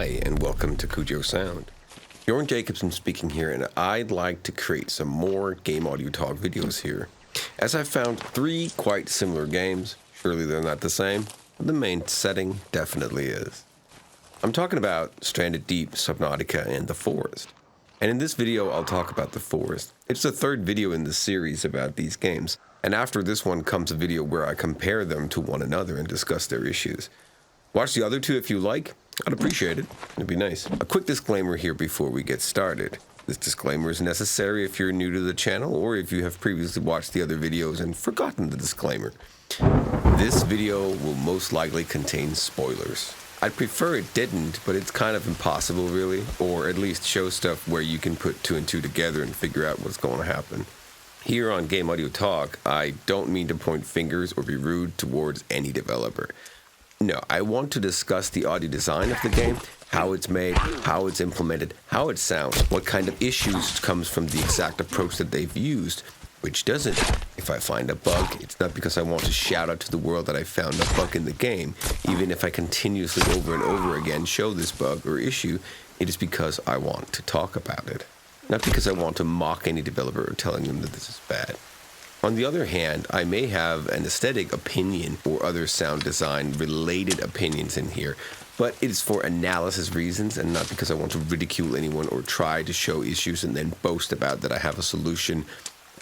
Hi, and welcome to Cujo Sound. Bjørn Jacobsen speaking here, and I'd like to create some more game audio talk videos here. As I've found 3 quite similar games, surely they're not the same, but the main setting definitely is. I'm talking about Stranded Deep, Subnautica, and The Forest. And in this video, I'll talk about The Forest. It's the 3rd video in the series about these games, and after this one comes a video where I compare them to one another and discuss their issues. Watch the other 2 if you like. I'd appreciate it. It'd be nice. A quick disclaimer here before we get started. This disclaimer is necessary if you're new to the channel or if you have previously watched the other videos and forgotten the disclaimer. This video will most likely contain spoilers. I'd prefer it didn't, but it's kind of impossible really, or at least show stuff where you can put 2 and 2 together and figure out what's going to happen. Here on Game Audio Talk, I don't mean to point fingers or be rude towards any developer. No, I want to discuss the audio design of the game, how it's made, how it's implemented, how it sounds, what kind of issues comes from the exact approach that they've used, which doesn't. If I find a bug, it's not because I want to shout out to the world that I found a bug in the game. Even if I continuously over and over again show this bug or issue, it is because I want to talk about it. Not because I want to mock any developer or telling them that this is bad. On the other hand, I may have an aesthetic opinion or other sound design related opinions in here, but it is for analysis reasons and not because I want to ridicule anyone or try to show issues and then boast about that I have a solution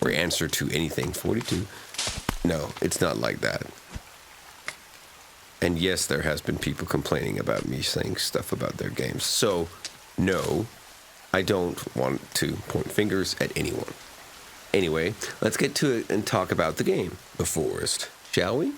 or answer to anything. 42? No, it's not like that. And yes, there has been people complaining about me saying stuff about their games. So, no, I don't want to point fingers at anyone. Anyway, let's get to it and talk about the game, The Forest, shall we?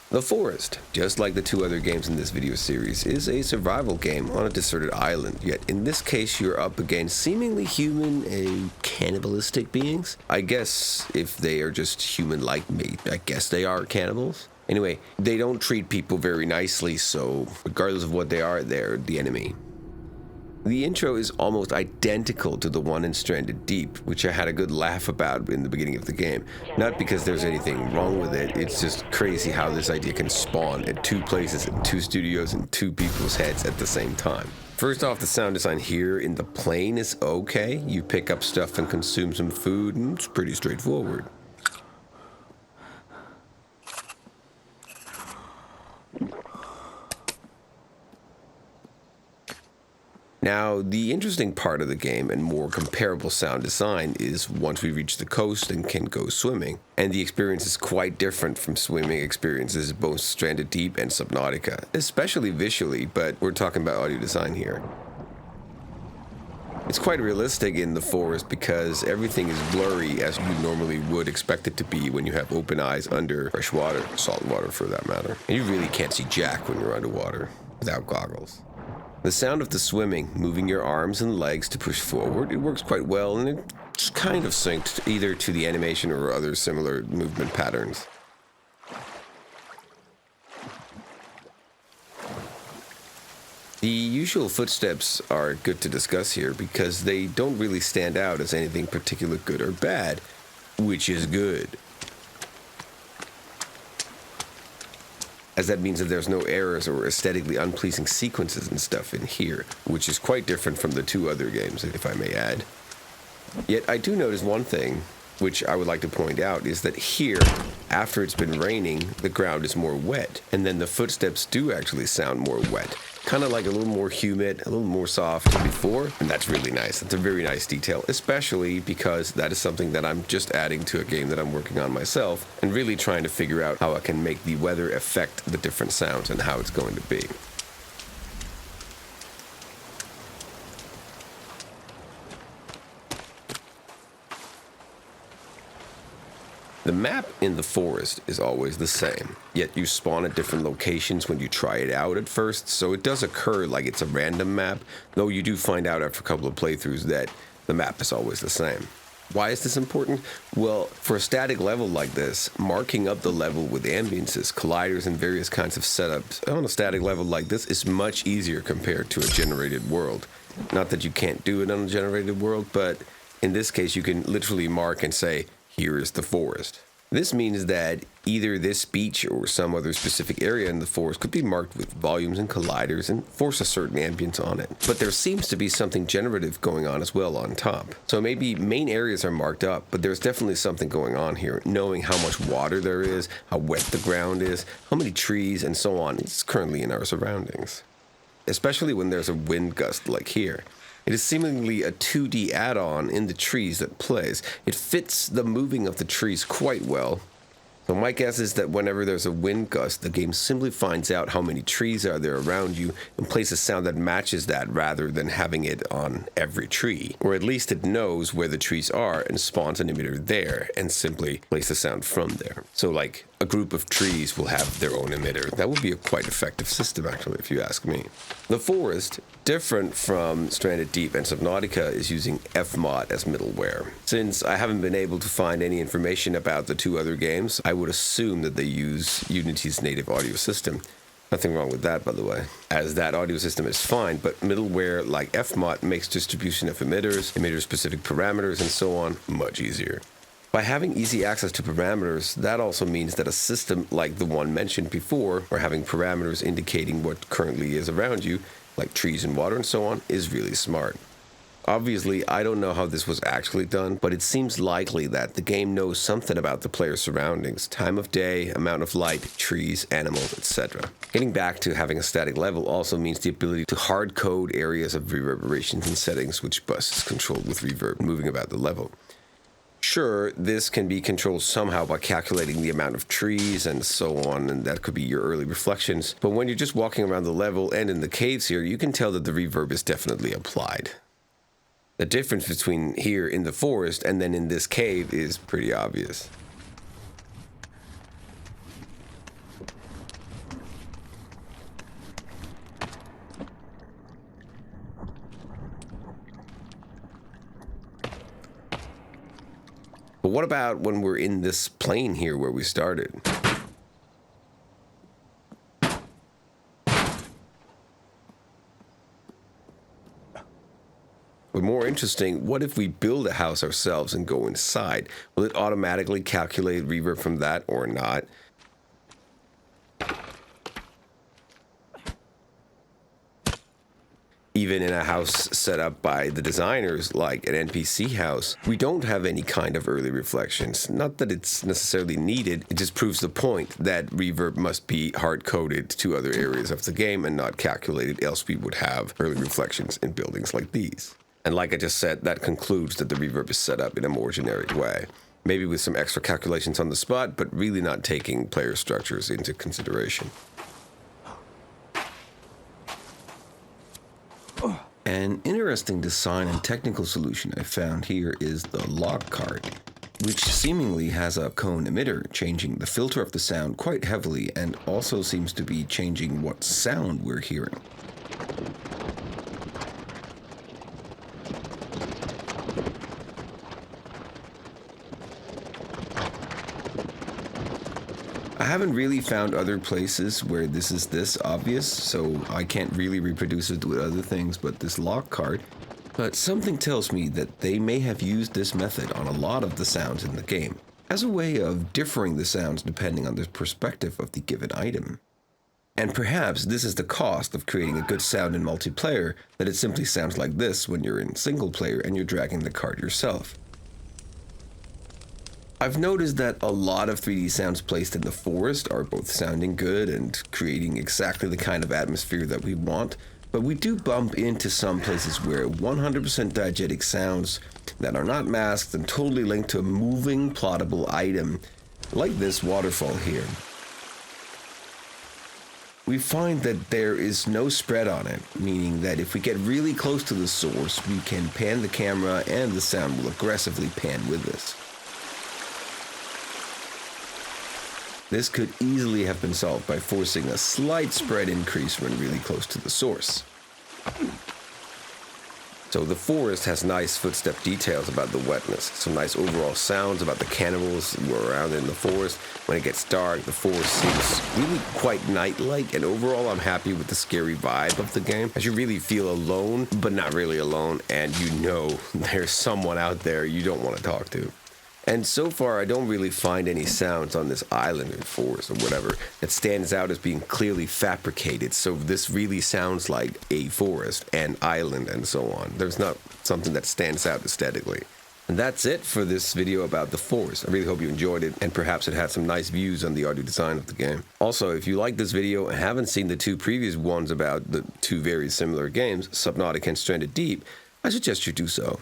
The Forest, just like the 2 other games in this video series, is a survival game on a deserted island, yet in this case you're up against seemingly human and cannibalistic beings. I guess if they are just human like me, I guess they are cannibals. Anyway, they don't treat people very nicely, so regardless of what they are, they're the enemy. The intro is almost identical to the one in Stranded Deep, which I had a good laugh about in the beginning of the game. Not because there's anything wrong with it, it's just crazy how this idea can spawn at 2 places, in 2 studios, and 2 people's heads at the same time. First off, the sound design here in the plane is okay. You pick up stuff and consume some food, and it's pretty straightforward. Now, the interesting part of the game and more comparable sound design is once we reach the coast and can go swimming. And the experience is quite different from swimming experiences both Stranded Deep and Subnautica, especially visually, but we're talking about audio design here. It's quite realistic in The Forest because everything is blurry as you normally would expect it to be when you have open eyes under fresh water, salt water for that matter. And you really can't see jack when you're underwater without goggles. The sound of the swimming, moving your arms and legs to push forward, it works quite well and it's kind of synced either to the animation or other similar movement patterns. The usual footsteps are good to discuss here because they don't really stand out as anything particularly good or bad, which is good. As that means that there's no errors or aesthetically unpleasing sequences and stuff in here, which is quite different from the 2 other games, if I may add. Yet I do notice one thing, which I would like to point out, is that here, after it's been raining, the ground is more wet, and then the footsteps do actually sound more wet. Kind of like a little more humid, a little more soft than before, and that's really nice. That's a very nice detail, especially because that is something that I'm just adding to a game that I'm working on myself, and really trying to figure out how I can make the weather affect the different sounds and how it's going to be. The map in The Forest is always the same, yet you spawn at different locations when you try it out at first, so it does occur like it's a random map, though you do find out after a couple of playthroughs that the map is always the same. Why is this important? Well, for a static level like this, marking up the level with ambiances, colliders, and various kinds of setups on a static level like this is much easier compared to a generated world. Not that you can't do it on a generated world, but in this case you can literally mark and say, here is the forest. This means that Either this beach or some other specific area in the forest could be marked with volumes and colliders and force a certain ambience on it. But there seems to be something generative going on as well on top. So maybe main areas are marked up, but there's definitely something going on here, knowing how much water there is, how wet the ground is, how many trees, and so on is currently in our surroundings. Especially when there's a wind gust like here. It is seemingly a 2D add-on in the trees that plays. It fits the moving of the trees quite well. So my guess is that whenever there's a wind gust, the game simply finds out how many trees are there around you and plays a sound that matches that rather than having it on every tree. Or at least it knows where the trees are and spawns an emitter there and simply plays the sound from there. So like a group of trees will have their own emitter. That would be a quite effective system actually, if you ask me. The forest, different from Stranded Deep and Subnautica, is using Fmod as middleware. Since I haven't been able to find any information about the two other games, I would assume that they use Unity's native audio system. Nothing wrong with that, by the way, as that audio system is fine, but middleware like Fmod makes distribution of emitters, emitter-specific parameters, and so on much easier. By having easy access to parameters, that also means that a system like the one mentioned before, or having parameters indicating what currently is around you, like trees and water and so on, is really smart. Obviously, I don't know how this was actually done, but it seems likely that the game knows something about the player's surroundings, time of day, amount of light, trees, animals, etc. Getting back to having a static level also means the ability to hard code areas of reverberations and settings which bus is controlled with reverb moving about the level. Sure, this can be controlled somehow by calculating the amount of trees and so on, and that could be your early reflections, but when you're just walking around the level and in the caves here, you can tell that the reverb is definitely applied. The difference between here in the forest and then in this cave is pretty obvious. But what about when we're in this plane here where we started? But more interesting, what if we build a house ourselves and go inside? Will it automatically calculate reverb from that or not? Even in a house set up by the designers, like an NPC house, we don't have any kind of early reflections. Not that it's necessarily needed, it just proves the point that reverb must be hard-coded to other areas of the game and not calculated, else we would have early reflections in buildings like these. And like I just said, that concludes that the reverb is set up in a more generic way. Maybe with some extra calculations on the spot, but really not taking player structures into consideration. An interesting design and technical solution I found here is the log cart, which seemingly has a cone emitter, changing the filter of the sound quite heavily and also seems to be changing what sound we're hearing. I haven't really found other places where this is this obvious, so I can't really reproduce it with other things but this log cart. But something tells me that they may have used this method on a lot of the sounds in the game, as a way of differing the sounds depending on the perspective of the given item. And perhaps this is the cost of creating a good sound in multiplayer, that it simply sounds like this when you're in single player and you're dragging the cart yourself. I've noticed that a lot of 3D sounds placed in the forest are both sounding good and creating exactly the kind of atmosphere that we want, but we do bump into some places where 100% diegetic sounds that are not masked and totally linked to a moving, plottable item, like this waterfall here. We find that there is no spread on it, meaning that if we get really close to the source, we can pan the camera and the sound will aggressively pan with us. This could easily have been solved by forcing a slight spread increase when really close to the source. So the forest has nice footstep details about the wetness, some nice overall sounds about the cannibals who are around in the forest. When it gets dark, the forest seems really quite night-like, and overall I'm happy with the scary vibe of the game, as you really feel alone, but not really alone, and you know there's someone out there you don't want to talk to. And so far, I don't really find any sounds on this island or forest or whatever that stands out as being clearly fabricated. So this really sounds like a forest and island and so on. There's not something that stands out aesthetically. And that's it for this video about the forest. I really hope you enjoyed it, and perhaps it had some nice views on the audio design of the game. Also, if you like this video and haven't seen the two previous ones about the two very similar games, Subnautica and Stranded Deep, I suggest you do so.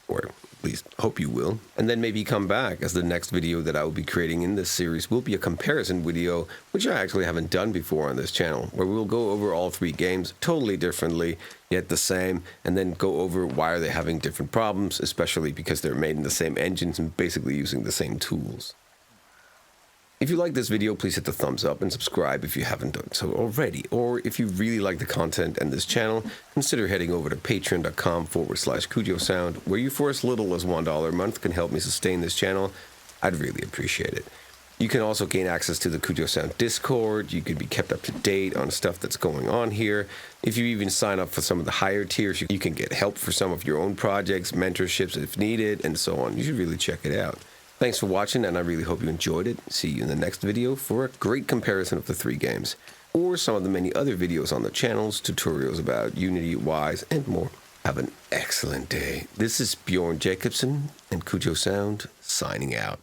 Or at least hope you will. And then maybe come back, as the next video that I will be creating in this series will be a comparison video, which I actually haven't done before on this channel, where we will go over all three games totally differently, yet the same, and then go over why are they having different problems, especially because they're made in the same engines and basically using the same tools. If you like this video, please hit the thumbs up and subscribe if you haven't done so already. Or if you really like the content and this channel, consider heading over to patreon.com/Cujo Sound, where you for as little as $1 a month can help me sustain this channel. I'd really appreciate it. You can also gain access to the Cujo Sound Discord. You can be kept up to date on stuff that's going on here. If you even sign up for some of the higher tiers, you can get help for some of your own projects, mentorships if needed, and so on. You should really check it out. Thanks for watching, and I really hope you enjoyed it. See you in the next video for a great comparison of the three games, or some of the many other videos on the channels, tutorials about Unity, Wise, and more. Have an excellent day. This is Bjørn Jacobsen and Cujo Sound, signing out.